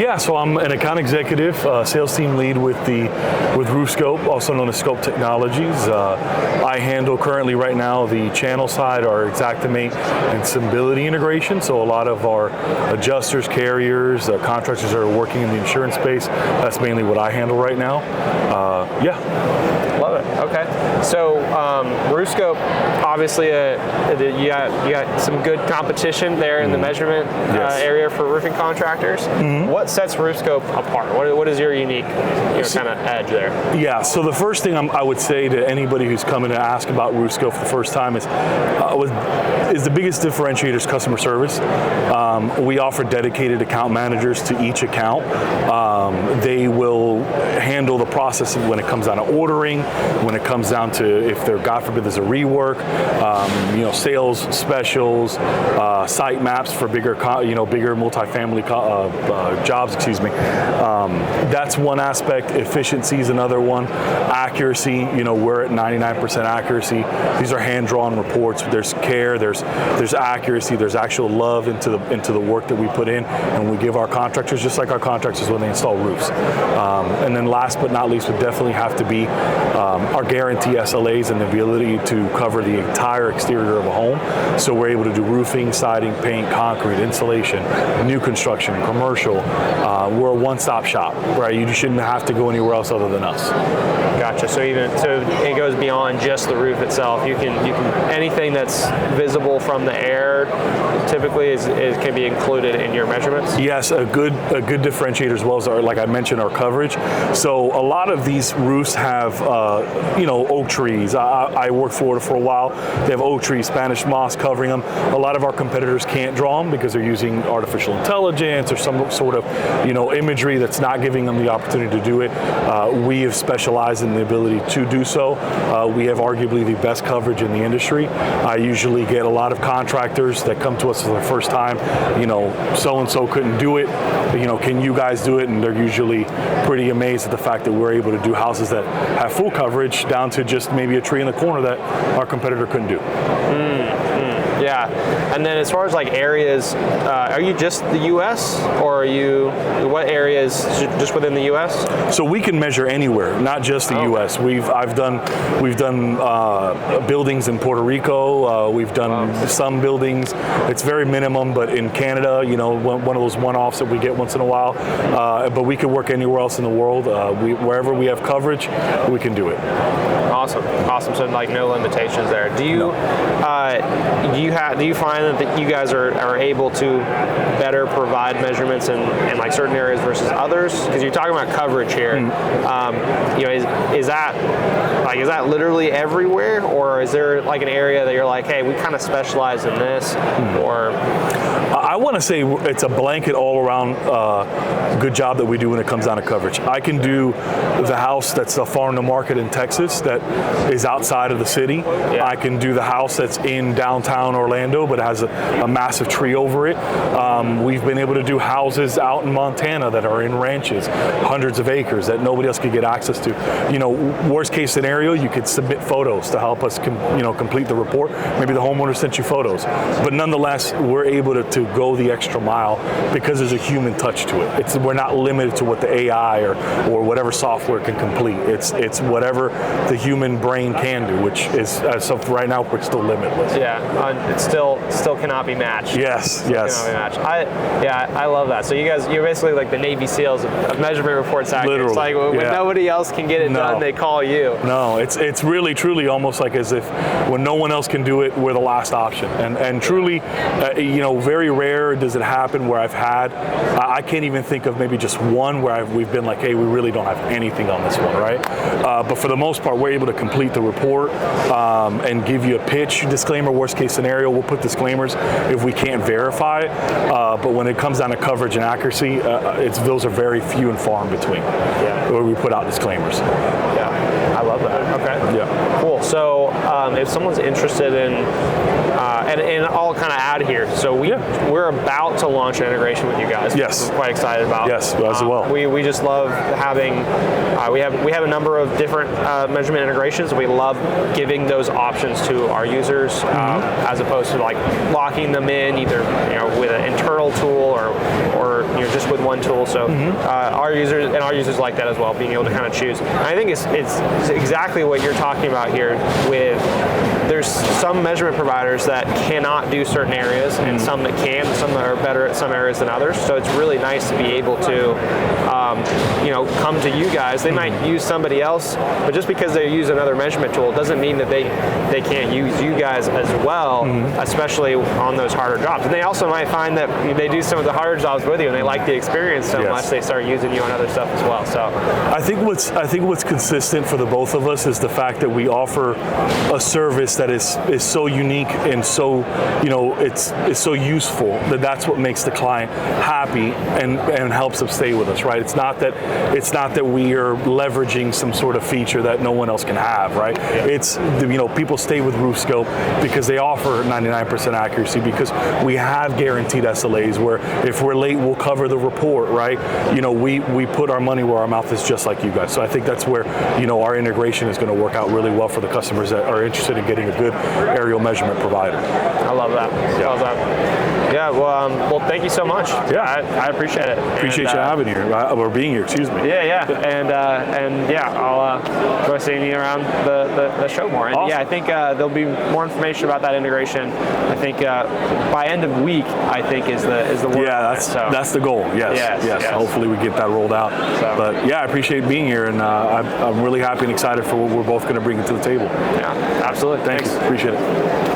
Yeah, so I'm an account executive, sales team lead with RoofScope, also known as Scope Technologies. I handle currently right now the channel side, our Xactimate and Symbility integration. So a lot of our adjusters, carriers, contractors that are working in the insurance space, that's mainly what I handle right now. Yeah. Love it. Okay. So RoofScope, obviously, you got some good competition there in the measurement area for roofing contractors. Mm-hmm. What sets RoofScope apart? What is your unique kind of edge there? Yeah. So the first thing I would say to anybody who's coming to ask about RoofScope for the first time is the biggest differentiator is customer service. We offer dedicated account managers to each account. They will handle the process when it comes down to ordering, when it comes down to if there, God forbid, there's a rework, sales specials, site maps for bigger multifamily jobs. Excuse me. That's one aspect. Efficiency is another one. Accuracy. We're at 99% accuracy. These are hand-drawn reports. There's care. There's accuracy. There's actual love into the work that we put in, and we give our contractors, just like our contractors when they install roofs. And then last but not least would definitely have to be our guarantee SLAs and the ability to cover the entire exterior of a home. So we're able to do roofing, siding, paint, concrete, insulation, new construction, commercial. We're a one-stop shop, right? You shouldn't have to go anywhere else other than us. Gotcha. So it goes beyond just the roof itself. You can anything that's visible from the air typically can be included in your measurements. Yes, a good differentiator as well as like I mentioned, our coverage. So a lot of these roofs have oak trees. I worked for a while. They have oak trees, Spanish moss covering them. A lot of our competitors can't draw them because they're using artificial intelligence or some sort of imagery that's not giving them the opportunity to do it. We have specialized in the ability to do so. We have arguably the best coverage in the industry. I usually get a lot of contractors that come to us for the first time. So-and-so couldn't do it. Can you guys do it? And they're usually pretty amazed at the fact that we're able to do houses that have full coverage down to just maybe a tree in the corner that our competitor couldn't do. Yeah, and then as far as like areas, are you just the U.S. or what areas just within the U.S.? So we can measure anywhere, not just the U.S. We've done buildings in Puerto Rico. We've done some buildings. It's very minimum, but in Canada, one of those one-offs that we get once in a while. But we can work anywhere else in the world. Wherever we have coverage, we can do it. Awesome. So like no limitations there. Do you find that you guys are able to better provide measurements in like certain areas versus others? Because you're talking about coverage here. Is that literally everywhere, or is there like an area that you're like, hey, we kind of specialize in this, or? I want to say it's a blanket all-around good job that we do when it comes down to coverage. I can do the house that's a farm to market in Texas that is outside of the city. Yeah. I can do the house that's in downtown Orlando but has a massive tree over it. We've been able to do houses out in Montana that are in ranches, hundreds of acres that nobody else could get access to. Worst case scenario, you could submit photos to help us complete the report. Maybe the homeowner sent you photos. But nonetheless, we're able to go the extra mile because there's a human touch to it. We're not limited to what the AI or whatever software can complete. It's whatever the human brain can do, which is so right now we're still limitless. Yeah, it still cannot be matched. Yes. Cannot be matched. I love that. So you're basically like the Navy SEALs of measurement reports accurate. It's like when nobody else can get it done, they call you. No, it's really truly almost like as if when no one else can do it, we're the last option. And truly, very rare does it happen where I can't even think of maybe just one where we've been like, hey, we really don't have anything on this one, right? But for the most part, we're able to complete the report and give you a pitch disclaimer. Worst case scenario, we'll put disclaimers if we can't verify it. But when it comes down to coverage and accuracy, those are very few and far in between where we put out disclaimers. Yeah. I love that. Okay. Yeah. Cool. So if someone's interested in, and I'll kind of add here. So we're about to launch an integration with you guys. Yes. We're quite excited about. Yes, as well. We just love having. We have a number of different measurement integrations. We love giving those options to our users, as opposed to like locking them in either with an internal tool or just with one tool. So our users like that as well, being able to kind of choose. And I think it's exactly what you're talking about here. There's some measurement providers that cannot do certain areas, and some that can. Some that are better at some areas than others. So it's really nice to be able to come to you guys. They might use somebody else, but just because they use another measurement tool doesn't mean that they can't use you guys as well, especially on those harder jobs. And they also might find that they do some of the harder jobs with you and they like the experience so much they start using you on other stuff as well. So I think what's consistent for the both of us is the fact that we offer a service that is so unique and so it's so useful that's what makes the client happy and helps them stay with us, right? It's not that we are leveraging some sort of feature that no one else can have, right? It's people stay with RoofScope because they offer 99% accuracy, because we have guaranteed SLAs where if we're late we'll cover the report, right? We put our money where our mouth is, just like you guys. So I think that's where our integration is going to work out really well for the customers that are interested in getting a good aerial measurement provider. I love that. Yeah. Love that. Yeah. Well, thank you so much. Yeah, I appreciate it. Appreciate you having here or being here. Excuse me. Yeah. And yeah, I'll go seeing you around the show more. And awesome. I think there'll be more information about that integration. I think by end of week, I think is the word. Yeah, that's the goal. Yes. Hopefully we get that rolled out. So. But yeah, I appreciate being here, and I'm really happy and excited for what we're both going to bring to the table. Yeah, absolutely. Thanks. Appreciate it.